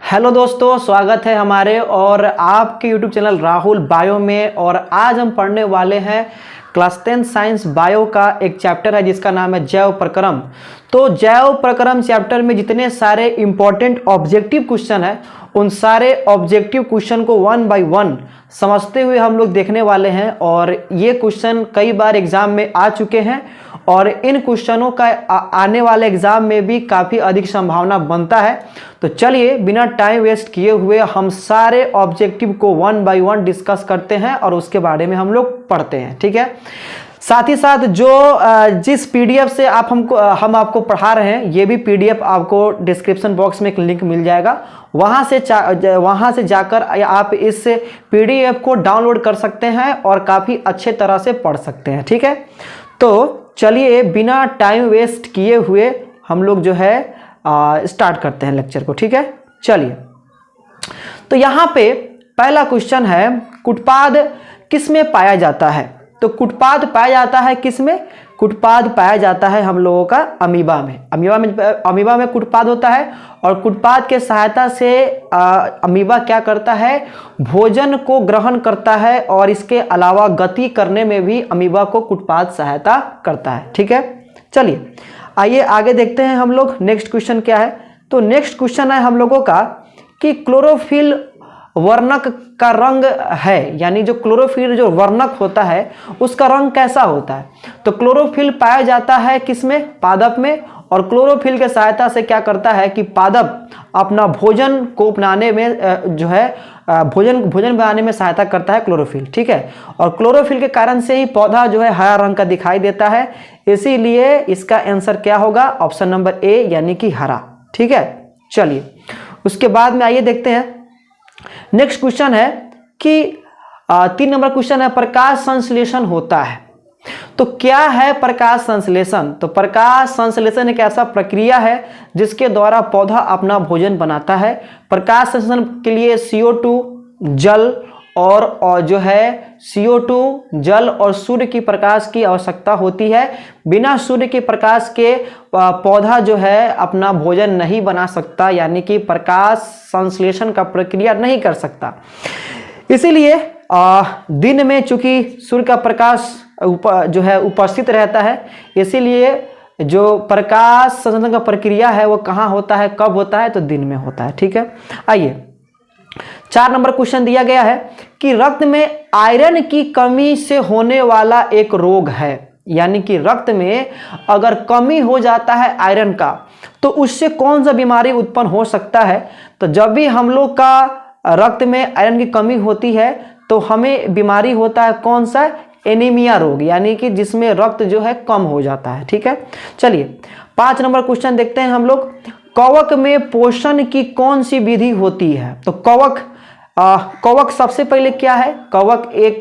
Hello दोस्तों, स्वागत है हमारे और आपके यूट्यूब चैनल राहुल बायो में। और आज हम पढ़ने वाले हैं क्लास 10 साइंस बायो का एक चैप्टर है जिसका नाम है जैव प्रक्रम। तो जैव प्रक्रम चैप्टर में जितने सारे इंपॉर्टेंट ऑब्जेक्टिव क्वेश्चन है उन सारे ऑब्जेक्टिव क्वेश्चन को वन बाय वन समझते हुए हम लोग देखने वाले हैं। और ये क्वेश्चन कई बार एग्जाम में आ चुके हैं और इन क्वेश्चनों का आने वाले एग्जाम में भी काफ़ी अधिक संभावना बनता है। तो चलिए बिना टाइम वेस्ट किए हुए हम सारे ऑब्जेक्टिव को वन बाय वन डिस्कस करते हैं और उसके बारे में हम लोग पढ़ते हैं, ठीक है। साथ ही साथ जो जिस पीडीएफ से हम आपको पढ़ा रहे हैं ये भी पीडीएफ आपको डिस्क्रिप्शन बॉक्स में एक लिंक मिल जाएगा, वहां से जाकर आप इस पीडीएफ को डाउनलोड कर सकते हैं और काफ़ी अच्छे तरह से पढ़ सकते हैं, ठीक है। तो चलिए बिना टाइम वेस्ट किए हुए हम लोग जो है स्टार्ट करते हैं लेक्चर को, ठीक है। चलिए, तो यहाँ पे पहला क्वेश्चन है, कुटपाद किस में पाया जाता है? तो कुटपाद पाया जाता है किस में? कुटपाद पाया जाता है हम लोगों का अमीबा में। अमीबा में कुटपाद होता है और कुटपाद के सहायता से अमीबा क्या करता है? भोजन को ग्रहण करता है और इसके अलावा गति करने में भी अमीबा को कुटपाद सहायता करता है, ठीक है। चलिए आइए आगे देखते हैं हम लोग। नेक्स्ट क्वेश्चन क्या है? तो नेक्स्ट क्वेश्चन है हम लोगों का कि क्लोरोफिल वर्णक का रंग है, यानी जो क्लोरोफिल जो वर्णक होता है उसका रंग कैसा होता है? तो क्लोरोफिल पाया जाता है किसमें? पादप में। और क्लोरोफिल के सहायता से क्या करता है कि पादप अपना भोजन को बनाने में जो है भोजन बनाने में सहायता करता है क्लोरोफिल, ठीक है। और क्लोरोफिल के कारण से ही पौधा जो है हरा रंग का दिखाई देता है, इसीलिए इसका आंसर क्या होगा? ऑप्शन नंबर ए यानी कि हरा, ठीक है। चलिए उसके बाद में आइए देखते हैं। नेक्स्ट क्वेश्चन है कि 3 नंबर क्वेश्चन है, प्रकाश संश्लेषण होता है। तो क्या है प्रकाश संश्लेषण? तो प्रकाश संश्लेषण एक ऐसा प्रक्रिया है जिसके द्वारा पौधा अपना भोजन बनाता है। प्रकाश संश्लेषण के लिए CO2 जल और जो है CO2 जल और सूर्य की प्रकाश की आवश्यकता होती है। बिना सूर्य के प्रकाश के पौधा जो है अपना भोजन नहीं बना सकता, यानी कि प्रकाश संश्लेषण का प्रक्रिया नहीं कर सकता। इसीलिए दिन में चूंकि सूर्य का प्रकाश जो है उपस्थित रहता है, इसीलिए जो प्रकाश संश्लेषण का प्रक्रिया है वो कहाँ होता है, कब होता है? तो दिन में होता है, ठीक है। आइए 4 नंबर क्वेश्चन दिया गया है कि रक्त में आयरन की कमी से होने वाला एक रोग है, यानी कि रक्त में अगर कमी हो जाता है आयरन का तो उससे कौन सा बीमारी उत्पन्न हो सकता है? तो जब भी हम लोग का रक्त में आयरन की कमी होती है तो हमें बीमारी होता है कौन सा? एनीमिया रोग, यानी कि जिसमें रक्त जो है कम हो जाता है, ठीक है। चलिए 5 नंबर क्वेश्चन देखते हैं हम लोग। कवक में पोषण की कौन सी विधि होती है? तो कवक सबसे पहले क्या है? कवक एक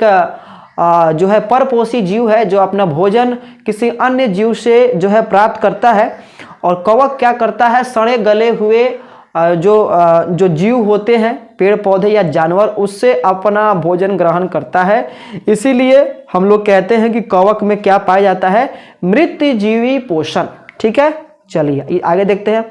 जो है परपोषी जीव है जो अपना भोजन किसी अन्य जीव से जो है प्राप्त करता है। और कवक क्या करता है? सड़े गले हुए जो जीव होते हैं, पेड़ पौधे या जानवर, उससे अपना भोजन ग्रहण करता है। इसीलिए हम लोग कहते हैं कि कवक में क्या पाया जाता है? मृतजीवी पोषण, ठीक है। चलिए आगे देखते हैं।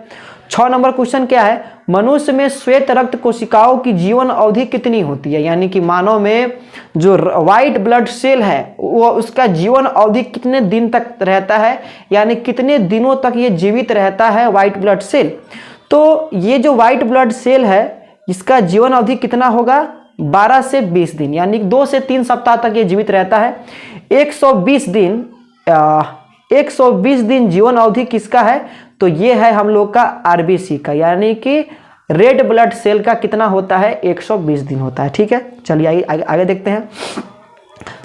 6 नंबर क्वेश्चन क्या है? मनुष्य में श्वेत रक्त कोशिकाओं की जीवन अवधि कितनी होती है? यानी कि मानव में जो व्हाइट ब्लड सेल है वो उसका जीवन अवधि कितने दिन तक रहता है, यानी कितने दिनों तक ये जीवित रहता है व्हाइट ब्लड सेल? तो ये जो व्हाइट ब्लड सेल है इसका जीवन अवधि कितना होगा? 12 से 20 दिन, यानी 2 से 3 सप्ताह तक ये जीवित रहता है। 120 दिन जीवन अवधि किसका है? तो ये है हम लोग का आरबीसी का, यानी कि रेड ब्लड सेल का कितना होता है? 120 दिन होता है, ठीक है। चलिए आगे देखते हैं।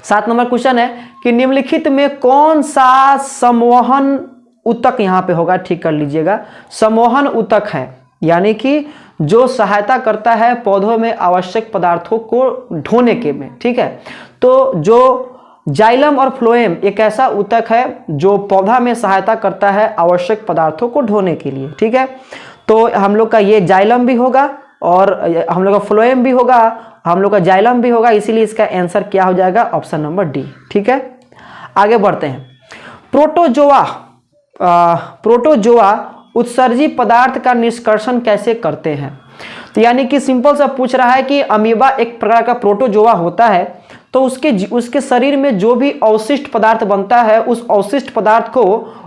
7 नंबर क्वेश्चन है कि निम्नलिखित में कौन सा संवहन ऊतक यहाँ पे होगा? ठीक कर लीजिएगा, संवहन ऊतक है, यानी कि जो सहायता करता है पौधों में आवश्यक पदार्थों को ढोने के में, ठीक है। तो जो जाइलम और फ्लोएम एक ऐसा ऊतक है जो पौधा में सहायता करता है आवश्यक पदार्थों को ढोने के लिए, ठीक है। तो हम लोग का ये जाइलम भी होगा और हम लोग का फ्लोएम भी होगा, हम लोग का जाइलम भी होगा, इसीलिए इसका आंसर क्या हो जाएगा? ऑप्शन नंबर डी, ठीक है। आगे बढ़ते हैं। प्रोटोजोआ उत्सर्जी पदार्थ का निष्कर्षण कैसे करते हैं? तो यानी कि सिंपल सा पूछ रहा है कि अमीबा एक प्रकार का प्रोटोजोआ होता है, तो उसके शरीर में जो भी अवशिष्ट पदार्थ बनता है, उस अवशिष्ट पदार्थ को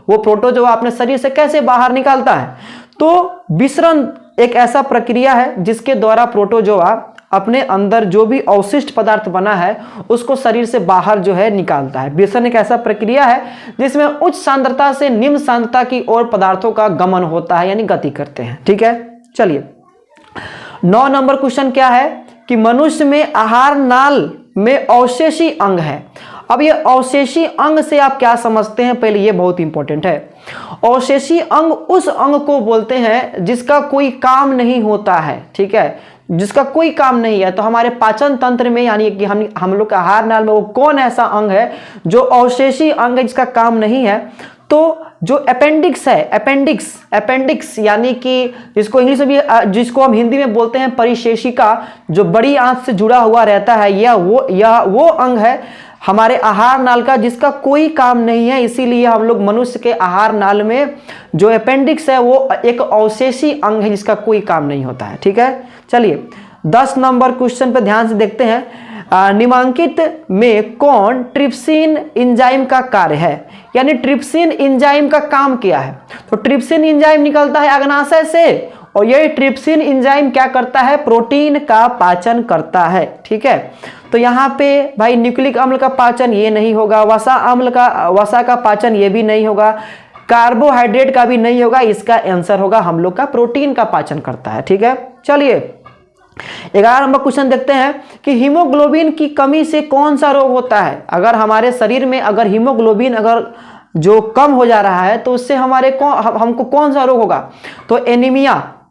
वो प्रोटोजोआ अपने शरीर से कैसे बाहर निकालता है। तो विसरण एक ऐसा प्रक्रिया है जिसके द्वारा प्रोटोजोआ अपने अंदर जो भी अवशिष्ट पदार्थ बना है उसको शरीर से बाहर जो है निकालता है। विसरण एक ऐसा प्रक्रिया है जिसमें उच्च सांद्रता से निम्न सांद्रता की ओर पदार्थों का गमन होता है, यानी गति करते हैं। ठीक है, चलिए 9 नंबर क्वेश्चन क्या है कि मनुष्य में आहार नाल में अवशेषी अंग है। अब ये अवशेषी अंग से आप क्या समझते हैं, पहले ये बहुत इंपॉर्टेंट है। अवशेषी अंग उस अंग को बोलते हैं जिसका कोई काम नहीं होता है, ठीक है, जिसका कोई काम नहीं है। तो हमारे पाचन तंत्र में यानी कि हम लोग का आहार नाल में वो कौन ऐसा अंग है जो अवशेषी अंग है, जिसका काम नहीं है। तो जो अपेंडिक्स है, अपेंडिक्स यानी कि जिसको इंग्लिश में भी जिसको हम हिंदी में बोलते हैं परिशेषिका, जो बड़ी आंत से जुड़ा हुआ रहता है, यह वो अंग है हमारे आहार नाल का जिसका कोई काम नहीं है। इसीलिए हम लोग मनुष्य के आहार नाल में जो अपेंडिक्स है वो एक अवशेषी अंग है जिसका कोई काम नहीं होता है। ठीक है, चलिए 10 नंबर क्वेश्चन पे ध्यान से देखते हैं। निम्नलिखित में कौन ट्रिप्सिन एंजाइम का कार्य है, यानी ट्रिप्सिन एंजाइम का काम क्या है। तो ट्रिप्सिन एंजाइम निकलता है अग्नाशय से, और यही ट्रिप्सिन एंजाइम क्या करता है, प्रोटीन का पाचन करता है। ठीक है, तो यहाँ पे भाई न्यूक्लिक अम्ल का पाचन ये नहीं होगा, वसा का पाचन ये भी नहीं होगा, कार्बोहाइड्रेट का भी नहीं होगा। इसका आंसर होगा हम लोग का प्रोटीन का पाचन करता है। ठीक है, चलिए 11 नंबर क्वेश्चन देखते हैं कि हीमोग्लोबिन की कमी से कौन सा रोग होता है। अगर हमारे शरीर में अगर हीमोग्लोबिन अगर जो कम हो जा रहा है तो उससे हमको कौन सा रोग होगा। तो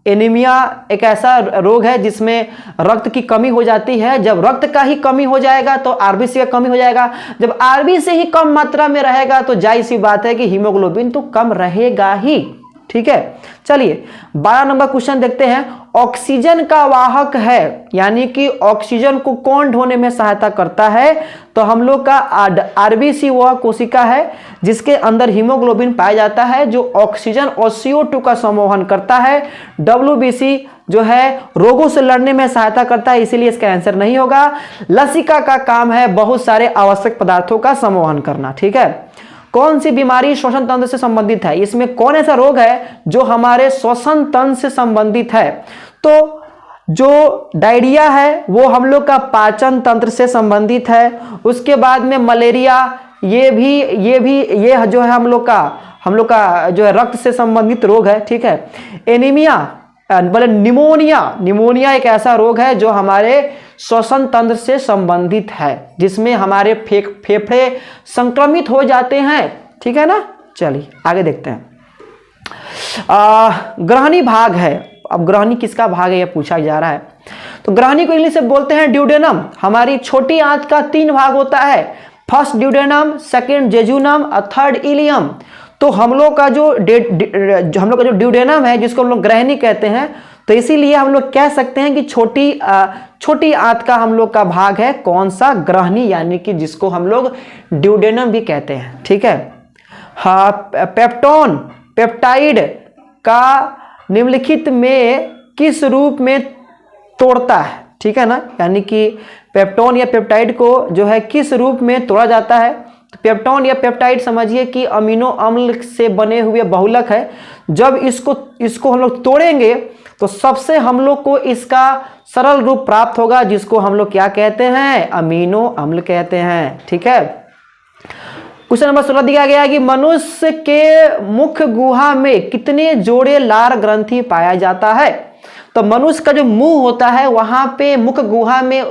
एनीमिया एक ऐसा रोग है जिसमें रक्त की कमी हो जाती है। जब रक्त का ही कमी हो जाएगा तो आरबीसी का कमी हो जाएगा। जब आरबीसी ही कम मात्रा में रहेगा तो जाहिर सी बात है कि हीमोग्लोबिन तो कम रहेगा ही। ठीक है, चलिए 12 नंबर क्वेश्चन देखते हैं। ऑक्सीजन का वाहक है, यानी कि ऑक्सीजन को कौन ढोने में सहायता करता है। तो हम लोग का आरबीसी वह कोशिका है जिसके अंदर हीमोग्लोबिन पाया जाता है, जो ऑक्सीजन और CO2 का संवहन करता है। WBC जो है रोगों से लड़ने में सहायता करता है, इसीलिए इसका आंसर नहीं होगा। लसिका का काम है बहुत सारे आवश्यक पदार्थों का संवहन करना। ठीक है, कौन सी बीमारी श्वसन तंत्र से संबंधित है, इसमें कौन ऐसा रोग है जो हमारे श्वसन तंत्र से संबंधित है। तो जो डायरिया है वो हम लोग का पाचन तंत्र से संबंधित है। उसके बाद में मलेरिया, ये जो है हम लोग का जो है रक्त से संबंधित रोग है। ठीक है, एनीमिया बोले निमोनिया एक ऐसा रोग है जो हमारे श्वसन तंत्र से संबंधित है, जिसमें हमारे फेफड़े संक्रमित हो जाते हैं। ठीक है ना, चलिए आगे देखते हैं। ग्रहणी भाग है। अब ग्रहणी किसका भाग है यह पूछा जा रहा है। तो ग्रहणी को इंग्लिश से बोलते हैं ड्यूडेनम। हमारी छोटी आंत का 3 भाग होता है, फर्स्ट ड्यूडेनम, सेकेंड जेजुनम और थर्ड इलियम। तो हम लोग का जो ड्यूडेनम है जिसको हम लोग ग्रहणी कहते हैं, तो इसीलिए हम लोग कह सकते हैं कि छोटी आंत का हम लोग का भाग है कौन सा, ग्रहणी, यानी कि जिसको हम लोग ड्यूडेनम भी कहते हैं। ठीक है, हाँ, पेप्टाइड का निम्नलिखित में किस रूप में तोड़ता है। ठीक है ना, यानी कि पेप्टोन या पेप्टाइड को जो है किस रूप में तोड़ा जाता है। तो पेप्टोन या पेप्टाइड समझिए कि अमीनो अम्ल से बने हुए बहुलक है। जब इसको हम लोग तोड़ेंगे तो सबसे हम लोग को इसका सरल रूप प्राप्त होगा, जिसको हम लोग क्या कहते हैं, अमीनो अम्ल कहते हैं। ठीक है, क्वेश्चन नंबर 16 दिया गया है कि मनुष्य के मुख गुहा में कितने जोड़े लार ग्रंथि पाया जाता है। तो मनुष्य का जो मुंह होता है वहां पे मुख गुहा में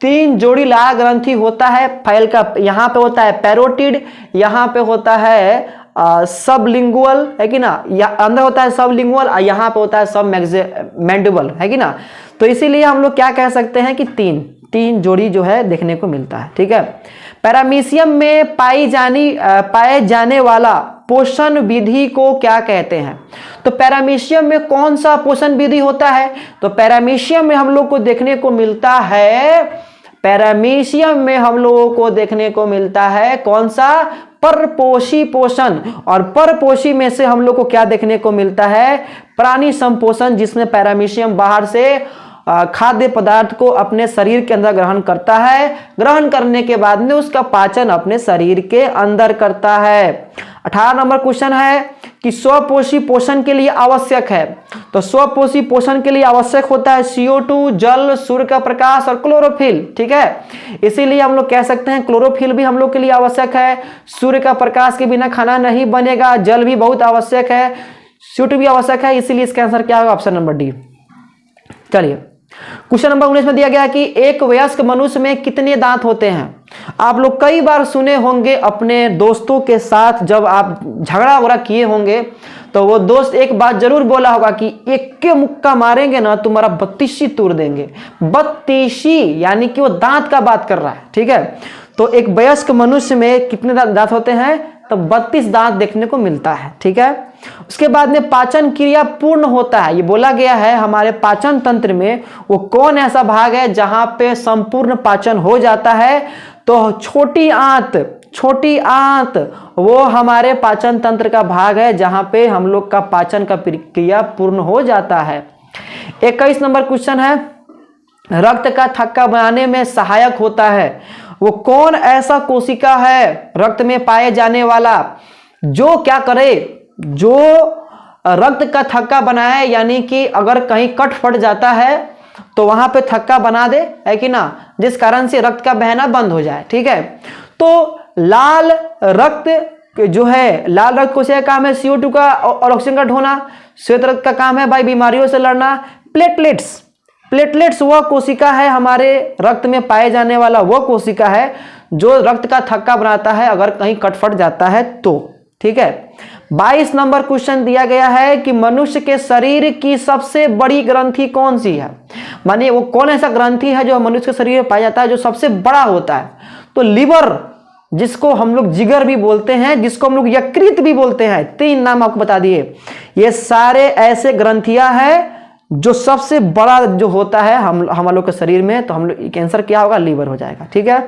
3 जोड़ी लार ग्रंथि होता है। फैल का यहाँ पे होता है पैरोटिड, यहाँ पे होता है सबलिंगुअल, है कि ना, अंदर होता है सबलिंगुअल और यहाँ पे होता है सब मैंडिबल, है कि ना। तो इसीलिए हम लोग क्या कह सकते हैं कि 3 जोड़ी जो है देखने को मिलता है। ठीक है, पैरामीशियम में पाए जाने वाला पोषण विधि को क्या कहते हैं। तो पैरामीशियम में कौन सा पोषण विधि होता है। तो पैरामीशियम में हम लोग को देखने को मिलता है पैरामीशियम में हम लोगों को देखने को मिलता है कौन सा, परपोषी पोषण। और परपोषी में से हम लोग को क्या देखने को मिलता है, प्राणी संपोषण, जिसमें पैरामीशियम बाहर से खाद्य पदार्थ को अपने शरीर के अंदर ग्रहण करता है। ग्रहण करने के बाद में उसका पाचन अपने शरीर के अंदर करता है। 18 नंबर क्वेश्चन है कि स्वपोषी पोषण के लिए आवश्यक है। तो स्वपोषी पोषण के लिए आवश्यक होता है CO2, जल, सूर्य का प्रकाश और क्लोरोफिल। ठीक है, इसीलिए हम लोग कह सकते हैं क्लोरोफिल भी हम लोग के लिए आवश्यक है। सूर्य का प्रकाश के बिना खाना नहीं बनेगा। जल भी बहुत आवश्यक है, CO2 भी आवश्यक है। इसीलिए इसका आंसर क्या होगा, ऑप्शन नंबर डी। चलिए क्वेश्चन नंबर 19 में दिया गया कि एक वयस्क मनुष्य में कितने दांत होते हैं। आप लोग कई बार सुने होंगे अपने दोस्तों के साथ, जब आप झगड़ा वगड़ा किए होंगे तो वो दोस्त एक बात जरूर बोला होगा कि एक के मुक्का मारेंगे ना तुम्हारा 32 तोड़ देंगे। 32 यानी कि वो दांत का बात कर रहा है। ठीक है, तो एक वयस्क मनुष्य में कितने दांत होते हैं, तो 32 दांत देखने को मिलता है। ठीक है, उसके बाद में पाचन क्रिया पूर्ण होता है। ये बोला गया है हमारे पाचन तंत्र में वो कौन ऐसा भाग है जहां पे संपूर्ण पाचन हो जाता है, तो छोटी आंत वो हमारे पाचन तंत्र का भाग है जहां पे हम लोग का पाचन का क्रिया पूर्ण हो जाता है। 21 नंबर क्वेश्चन है, रक्त का थक्का बनाने में सहायक होता है। वो कौन ऐसा कोशिका है रक्त में पाए जाने वाला जो क्या करे, जो रक्त का थक्का बनाए, यानी कि अगर कहीं कट फट जाता है तो वहां पे थक्का बना दे, है कि ना, जिस कारण से रक्त का बहना बंद हो जाए। ठीक है, तो लाल रक्त जो है, लाल रक्त कोशिका का काम है CO2 का और ऑक्सीजन का ढोना। श्वेत रक्त का काम है भाई बीमारियों से लड़ना। प्लेटलेट्स वह कोशिका है हमारे रक्त में पाए जाने वाला वो कोशिका है जो रक्त का थक्का बनाता है अगर कहीं कटफट जाता है तो। ठीक है, 22 नंबर क्वेश्चन दिया गया है कि मनुष्य के शरीर की सबसे बड़ी ग्रंथि कौन सी है। माने वो कौन ऐसा ग्रंथि है जो मनुष्य के शरीर में पाया जाता है जो सबसे बड़ा होता है, तो लीवर, जिसको हम लोग जिगर भी बोलते हैं, जिसको हम लोग यकृत भी बोलते हैं। 3 नाम आपको बता दिए। ये सारे ऐसे ग्रंथियां हैं जो सबसे बड़ा जो होता है हम लोग के शरीर में, तो हम लोग कैंसर क्या होगा, लीवर हो जाएगा। ठीक है,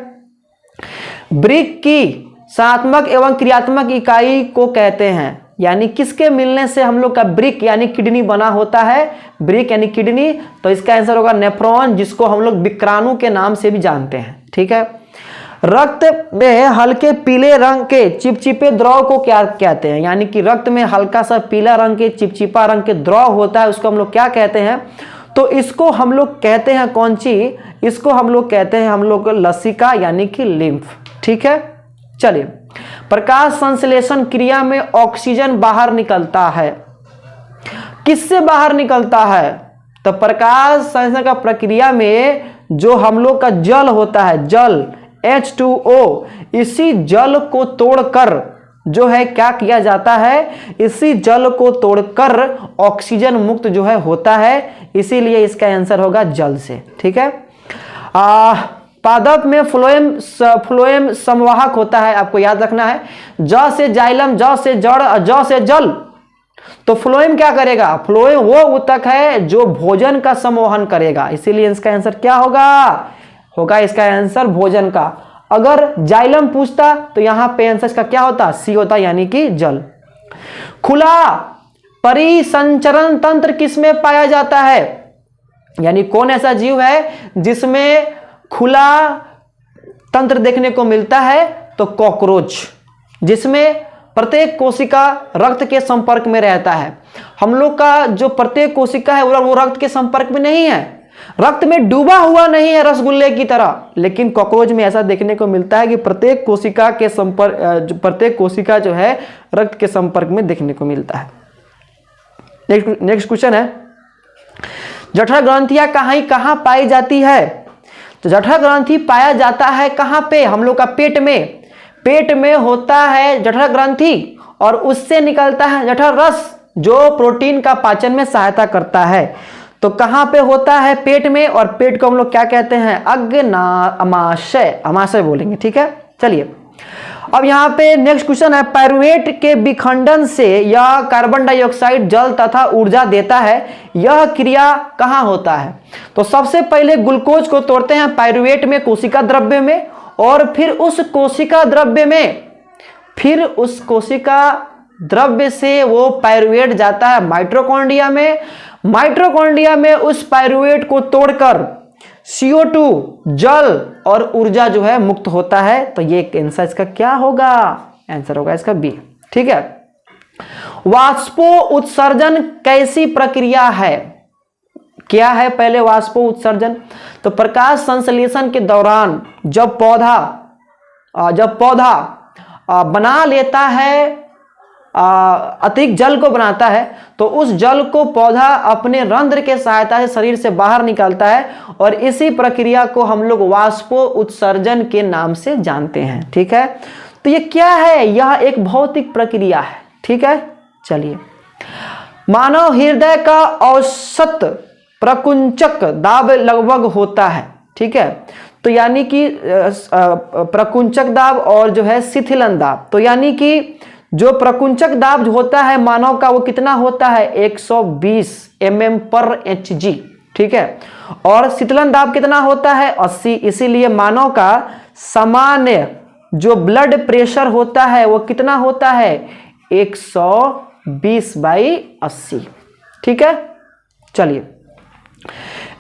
ब्रिक की सनात्मक एवं क्रियात्मक इकाई को कहते हैं, यानी किसके मिलने से हम लोग का ब्रिक यानी किडनी बना होता है। ब्रिक यानी किडनी, तो इसका आंसर होगा नेफ्रॉन, जिसको हम लोग विक्राणु के नाम से भी जानते हैं। ठीक है, रक्त में हल्के पीले रंग के चिपचिपे द्रव को क्या कहते हैं, यानी कि रक्त में हल्का सा पीला रंग के चिपचिपा रंग के द्रव होता है, उसको हम लोग क्या कहते हैं, तो इसको हम लोग कहते हैं कौन सी, इसको हम लोग कहते हैं हम लोग लसिका यानी कि लिम्फ। ठीक है, चलिए प्रकाश संश्लेषण क्रिया में ऑक्सीजन बाहर निकलता है, किससे बाहर निकलता है, तो प्रकाश संश्लेषण का प्रक्रिया में जो हम लोग का जल होता है, जल H2O, इसी जल को तोड़कर जो है क्या किया जाता है, इसी जल को तोड़कर ऑक्सीजन मुक्त जो है होता है, इसीलिए इसका आंसर होगा जल से। ठीक है, पादप में फ्लोएम संवाहक होता है, आपको याद रखना है। ज से जाइलम, ज से जड़, ज से जल, तो फ्लोएम क्या करेगा, फ्लोएम वो ऊतक है जो भोजन का संवहन करेगा, इसीलिए इसका आंसर क्या होगा इसका आंसर भोजन का। अगर जाइलम पूछता तो यहां पे आंसर का क्या होता, सी होता, यानी कि जल। खुला परिसंचरण तंत्र किसमें पाया जाता है, यानी कौन ऐसा जीव है जिसमें खुला तंत्र देखने को मिलता है, तो कॉकरोच, जिसमें प्रत्येक कोशिका रक्त के संपर्क में रहता है। हम लोग का जो प्रत्येक कोशिका है वो रक्त के संपर्क में नहीं है, रक्त में डूबा हुआ नहीं है रसगुल्ले की तरह, लेकिन कॉकरोच में ऐसा देखने को मिलता है कि प्रत्येक कोशिका जो है रक्त के संपर्क में देखने को मिलता है। नेक्स्ट क्वेश्चन है, जठर ग्रंथियां कहां पाई जाती है, तो जठर ग्रंथि पाया जाता है कहां पे, हम लोग का पेट में होता है जठर ग्रंथि, और उससे निकलता है जठर रस जो प्रोटीन का पाचन में सहायता करता है। तो कहां पे होता है, पेट में, और पेट को हम लोग क्या कहते हैं, अमाशय बोलेंगे। ठीक है, चलिए अब यहाँ पे नेक्स्ट क्वेश्चन है, पायरुवेट के विखंडन से यह कार्बन डाइऑक्साइड, जल तथा ऊर्जा देता है, यह क्रिया कहाँ होता है? तो सबसे पहले ग्लूकोज को तोड़ते हैं पायरुवेट में, कोशिका द्रव्य में, और फिर उस कोशिका द्रव्य से वो पायरुवेट जाता है माइटोकॉन्ड्रिया में। माइटोकॉन्ड्रिया में उस पायरुवेट को तोड़कर CO2, जल और ऊर्जा जो है मुक्त होता है। तो ये आंसर इसका क्या होगा? आंसर होगा इसका बी। ठीक है। वाष्पो उत्सर्जन कैसी प्रक्रिया है? क्या है पहले वाष्पो उत्सर्जन? तो प्रकाश संश्लेषण के दौरान जब पौधा बना लेता है, अतिरिक्त जल को बनाता है, तो उस जल को पौधा अपने रंध्र के सहायता से शरीर से बाहर निकालता है, और इसी प्रक्रिया को हम लोग वाष्पो उत्सर्जन के नाम से जानते हैं। ठीक है। तो ये क्या है? यह एक भौतिक प्रक्रिया है। ठीक है। चलिए, मानव हृदय का औसत प्रकुंचक दाब लगभग होता है। ठीक है। तो यानी कि प्रकुंचक दाब और जो है शिथिलन दाब, तो यानी कि जो प्रकुंचक दाब होता है मानव का, वो कितना होता है? 120 mm/Hg। ठीक है। और शीतलन दाब कितना होता है? 80। इसीलिए मानव का सामान्य जो ब्लड प्रेशर होता है वो कितना होता है? 120/80। ठीक है। चलिए,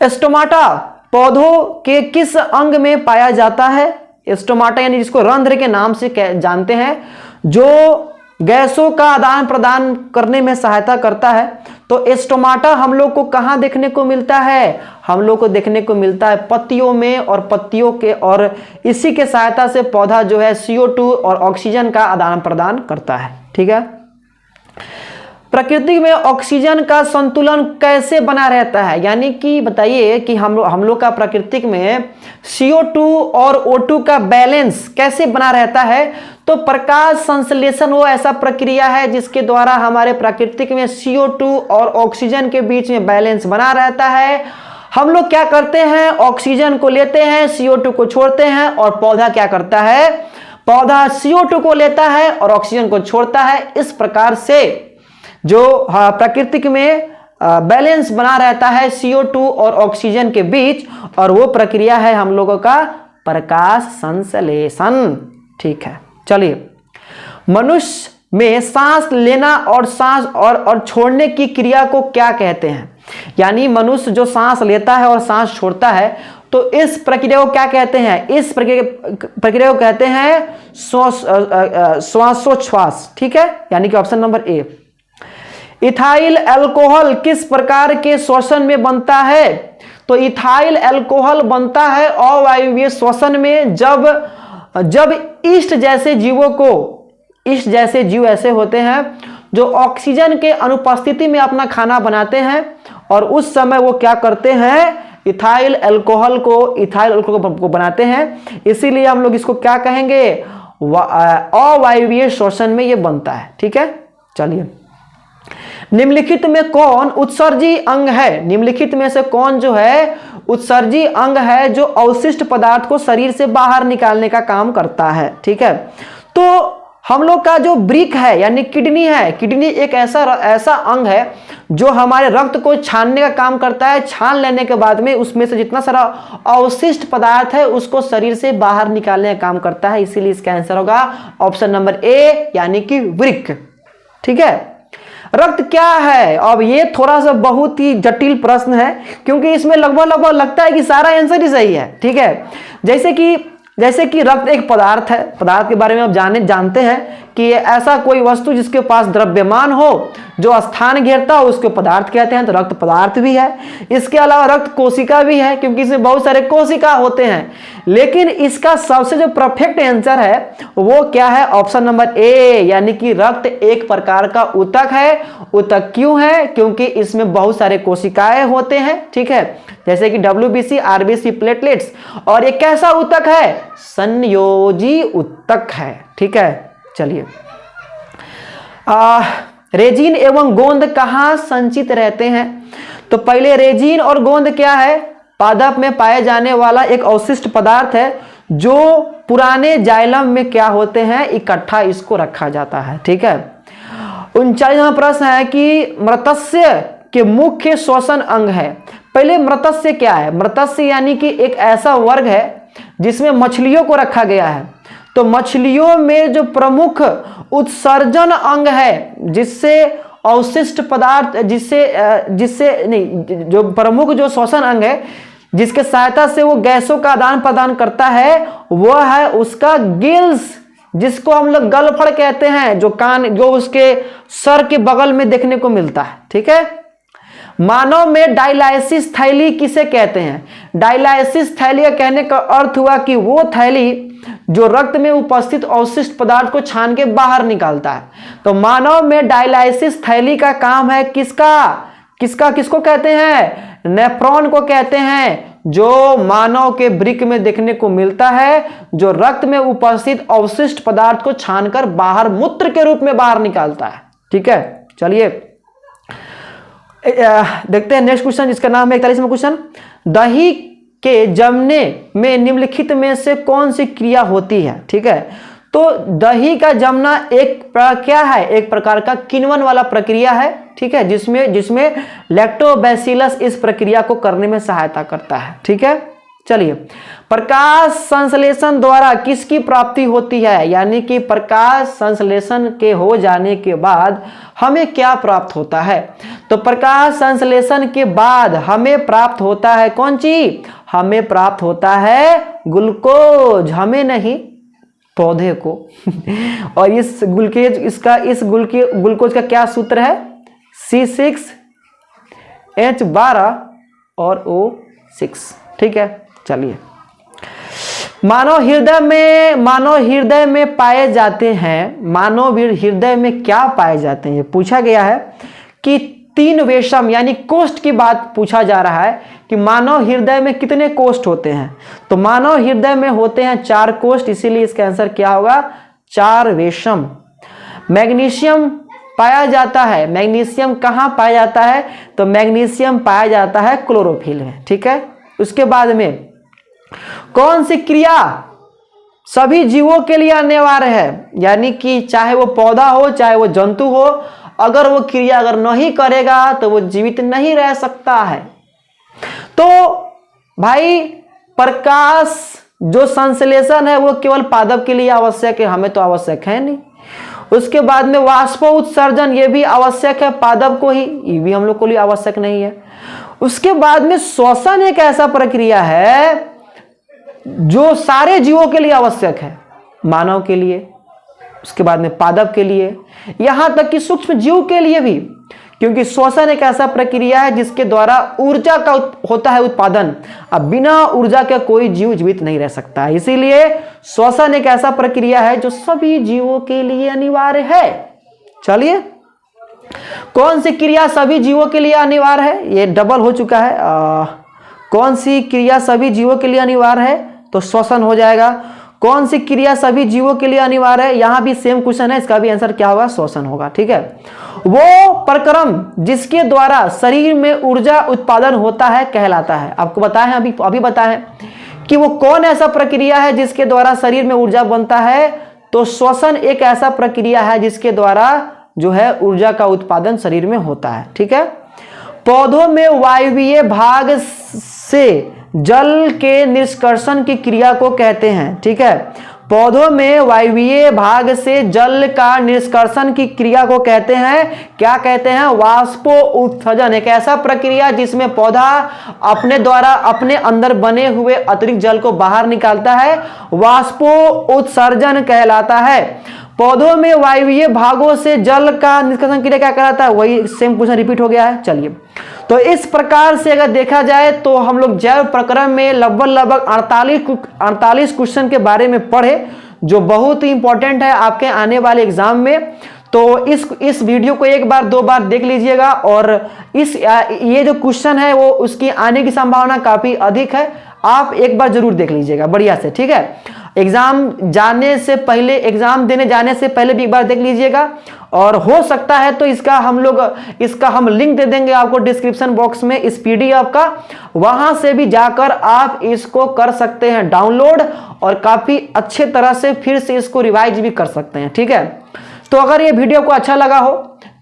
स्टोमाटा पौधों के किस अंग में पाया जाता है? स्टोमाटा यानी जिसको रंध्र के नाम से जानते हैं, जो गैसों का आदान प्रदान करने में सहायता करता है। तो स्टोमाटा हम लोग को कहाँ देखने को मिलता है? हम लोग को देखने को मिलता है पत्तियों में, और पत्तियों के, और इसी के सहायता से पौधा जो है CO2 और ऑक्सीजन का आदान प्रदान करता है। ठीक है। प्रकृति में ऑक्सीजन का संतुलन कैसे बना रहता है? यानी कि बताइए कि हम लोग का प्राकृतिक में CO2 और O2 का बैलेंस कैसे बना रहता है? तो प्रकाश संश्लेषण वो ऐसा प्रक्रिया है जिसके द्वारा हमारे प्राकृतिक में CO2 और ऑक्सीजन के बीच में बैलेंस बना रहता है। हम लोग क्या करते हैं? ऑक्सीजन को लेते हैं, CO2 को छोड़ते हैं, और पौधा क्या करता है? पौधा CO2 को लेता है और ऑक्सीजन को छोड़ता है। इस प्रकार से जो प्राकृतिक में बैलेंस बना रहता है CO2 और ऑक्सीजन के बीच, और वो प्रक्रिया है हम लोगों का प्रकाश संश्लेषण। ठीक है। चलिए, मनुष्य में सांस लेना और सांस और छोड़ने की क्रिया को क्या कहते हैं? यानी मनुष्य जो सांस लेता है और सांस छोड़ता है, तो इस प्रक्रिया को क्या कहते हैं? इस प्रक्रिया को कहते हैं श्वासोच्छ्वास। ठीक है। यानी कि option number A. Ethyl alcohol किस प्रकार के श्वसन में बनता है? तो इथाइल अल्कोहल बनता है अवायवीय श्वसन में, जब ईस्ट जैसे जीव ऐसे होते हैं जो ऑक्सीजन के अनुपस्थिति में अपना खाना बनाते हैं, और उस समय वो क्या करते हैं? इथाइल अल्कोहल को बनाते हैं। इसीलिए हम लोग इसको क्या कहेंगे? अवायवीय श्वसन में ये बनता है। ठीक है। चलिए, निम्नलिखित में कौन उत्सर्जी अंग है? निम्नलिखित में से कौन जो है उत्सर्जी अंग है जो अवशिष्ट पदार्थ को शरीर से बाहर निकालने का काम करता है? ठीक है। तो हम लोग का जो वृक्क है यानी किडनी है, किडनी एक ऐसा अंग है जो हमारे रक्त को छानने का काम करता है। छान लेने के बाद में उसमें से जितना सारा अवशिष्ट पदार्थ है उसको शरीर से बाहर निकालने का काम करता है। इसीलिए इसका आंसर होगा ऑप्शन नंबर ए, यानी कि वृक्क। ठीक है। रक्त क्या है? अब ये थोड़ा सा बहुत ही जटिल प्रश्न है, क्योंकि इसमें लगभग लगता है कि सारा आंसर ही सही है। ठीक है। जैसे कि रक्त एक पदार्थ है। पदार्थ के बारे में आप जानते हैं कि ऐसा कोई वस्तु जिसके पास द्रव्यमान हो, जो स्थान घेरता हो, उसको पदार्थ कहते हैं। तो रक्त पदार्थ भी है। इसके अलावा रक्त कोशिका भी है, क्योंकि इसमें बहुत सारे कोशिका होते हैं। लेकिन इसका सबसे जो परफेक्ट आंसर है वो क्या है? ऑप्शन नंबर ए, यानी कि रक्त एक प्रकार का ऊतक है। ऊतक क्यों है? क्योंकि इसमें बहुत सारे कोशिकाएं होते हैं। ठीक है। जैसे कि WBC, RBC, प्लेटलेट्स। और एक कैसा ऊतक है? संयोजी ऊतक है। ठीक है। चलिए, रेजिन एवं गोंद कहाँ संचित रहते हैं? तो पहले रेजिन और गोंद क्या है? पादप में पाए जाने वाला एक अवशिष्ट पदार्थ है जो पुराने जाइलम में क्या होते हैं, इकट्ठा इसको रखा जाता है। ठीक है, 39वां प्रश्न है कि मृत्स्य के मुख्य श्वसन अंग है। पहले मृत्स्य क्या है? मृत्स्य यानी कि एक ऐसा वर्ग है जिसमें मछलियों को रखा गया है। तो मछलियों में जो प्रमुख उत्सर्जन अंग है, जिससे अवशिष्ट पदार्थ, जिससे नहीं, जो प्रमुख जो श्वसन अंग है जिसके सहायता से वो गैसों का आदान प्रदान करता है, वह है उसका गिल्स, जिसको हम लोग गलफड़ कहते हैं, जो कान, जो उसके सर के बगल में देखने को मिलता है। ठीक है, मानव में डायलाइसिस थैली किसे कहते हैं? डायलाइसिस थैली का कहने का अर्थ हुआ कि वो थैली जो रक्त में उपस्थित अवशिष्ट पदार्थ को छान के बाहर निकालता है। तो मानव में डायलाइसिस थैली का काम है किसको कहते हैं? नेफ्रॉन को कहते हैं, जो मानव के वृक्क में देखने को मिलता है, जो रक्त में उपस्थित अवशिष्ट पदार्थ को छानकर बाहर मूत्र के रूप में बाहर निकालता है। ठीक है, चलिए देखते हैं नेक्स्ट क्वेश्चन, जिसका नाम है 41वां क्वेश्चन। दही के जमने में निम्नलिखित में से कौन सी क्रिया होती है? ठीक है, तो दही का जमना क्या है? एक प्रकार का किण्वन वाला प्रक्रिया है। ठीक है, जिसमें लैक्टोबैसिलस इस प्रक्रिया को करने में सहायता करता है। ठीक है, चलिए, प्रकाश संश्लेषण द्वारा किसकी प्राप्ति होती है? यानी कि प्रकाश संश्लेषण के हो जाने के बाद हमें क्या प्राप्त होता है? तो प्रकाश संश्लेषण के बाद हमें प्राप्त होता है कौन चीज? हमें प्राप्त होता है ग्लूकोज, हमें नहीं, पौधे को। और इस ग्लूकोज का क्या सूत्र है? C6H12 और O6। ठीक है, चलिए, मानव हृदय में पाए जाते हैं, मानव हृदय में क्या पाए जाते हैं? ये पूछा गया है कि 3 वेशम यानी कोष्ठ की बात पूछा जा रहा है कि मानव हृदय में कितने कोष्ठ होते हैं। तो मानव हृदय में होते हैं 4 कोष्ठ, इसीलिए इसका आंसर क्या होगा? 4 वेशम। मैग्नीशियम पाया जाता है, मैग्नीशियम कहाँ पाया जाता है? तो मैग्नीशियम पाया जाता है क्लोरोफिल में। ठीक है, उसके बाद में कौन सी क्रिया सभी जीवों के लिए अनिवार्य है? यानी कि चाहे वो पौधा हो चाहे वो जंतु हो, अगर वो क्रिया अगर नहीं करेगा तो वो जीवित नहीं रह सकता है। तो भाई, प्रकाश जो संश्लेषण है वो केवल पादप के लिए आवश्यक है, हमें तो आवश्यक है नहीं। उसके बाद में वाष्प उत्सर्जन, ये भी आवश्यक है पादप को ही, ये भी हम लोग को लिए आवश्यक नहीं है। उसके बाद में श्वसन एक ऐसा प्रक्रिया है जो सारे जीवों के लिए आवश्यक है, मानव के लिए, उसके बाद में पादप के लिए, यहां तक कि सूक्ष्म जीव के लिए भी, क्योंकि श्वसन एक ऐसा प्रक्रिया है जिसके द्वारा ऊर्जा का होता है उत्पादन। अब बिना ऊर्जा के कोई जीव जीवित नहीं रह सकता है, इसीलिए श्वसन एक ऐसा प्रक्रिया है जो सभी जीवों के लिए अनिवार्य है। चलिए, कौन सी क्रिया सभी जीवों के लिए अनिवार्य है? ये डबल हो चुका है। कौन सी क्रिया सभी जीवों के लिए अनिवार्य है? तो श्वसन हो जाएगा। कौन सी क्रिया सभी जीवों के लिए अनिवार्य है? यहां भी सेम क्वेश्चन है, इसका भी आंसर क्या होगा? श्वसन होगा। ठीक है, वो प्रक्रम जिसके द्वारा शरीर में ऊर्जा उत्पादन होता है कहलाता है। आपको बताया अभी बताया कि वो कौन ऐसा प्रक्रिया है जिसके द्वारा शरीर में ऊर्जा बनता है। तो श्वसन एक ऐसा प्रक्रिया है जिसके द्वारा जो है ऊर्जा का उत्पादन शरीर में होता है। ठीक है, पौधों में वायवीय भाग से जल के निष्कर्षण की क्रिया को कहते हैं। ठीक है, पौधों में वायवीय भाग से जल का निष्कर्षण की क्रिया को कहते हैं, क्या कहते हैं? वाष्पोत्सर्जन। एक ऐसा प्रक्रिया जिसमें पौधा अपने द्वारा अपने अंदर बने हुए अतिरिक्त जल को बाहर निकालता है, वाष्पोत्सर्जन कहलाता है। पौधों में वायवीय भागों से जल का निष्कर्षण क्रिया क्या कहलाता है? वही सेम क्वेश्चन रिपीट हो गया है। चलिए, तो इस प्रकार से अगर देखा जाए तो हम लोग जैव प्रक्रम में लगभग 48 क्वेश्चन के बारे में पढ़े, जो बहुत ही इंपॉर्टेंट है आपके आने वाले एग्जाम में। तो इस वीडियो को एक बार 2 बार देख लीजिएगा और ये जो क्वेश्चन है वो उसकी आने की संभावना काफी अधिक है। आप एक बार जरूर देख लीजिएगा बढ़िया से, ठीक है। एग्जाम देने जाने से पहले भी एक बार देख लीजिएगा और हो सकता है तो इसका हम लिंक दे देंगे आपको डिस्क्रिप्शन बॉक्स में इस पीडीएफ का, वहां से भी जाकर आप इसको कर सकते हैं डाउनलोड और काफी अच्छे तरह से फिर से इसको रिवाइज भी कर सकते हैं, ठीक है। तो अगर ये वीडियो को अच्छा लगा हो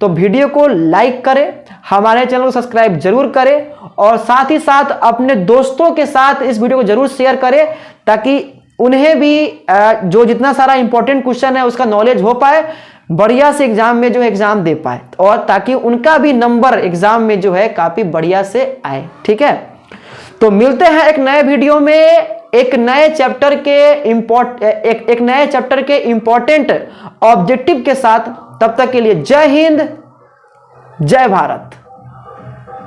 तो वीडियो को लाइक करें, हमारे चैनल को सब्सक्राइब जरूर करें और साथ ही साथ अपने दोस्तों के साथ इस वीडियो को जरूर शेयर करें ताकि उन्हें भी जो जितना सारा इंपॉर्टेंट क्वेश्चन है उसका नॉलेज हो पाए, बढ़िया से एग्जाम में जो है एग्जाम दे पाए और ताकि उनका भी नंबर एग्जाम में जो है काफी बढ़िया से आए, ठीक है। तो मिलते हैं एक नए वीडियो में एक नए चैप्टर के इंपॉर्टेंट ऑब्जेक्टिव के साथ। तब तक के लिए जय हिंद, जय भारत।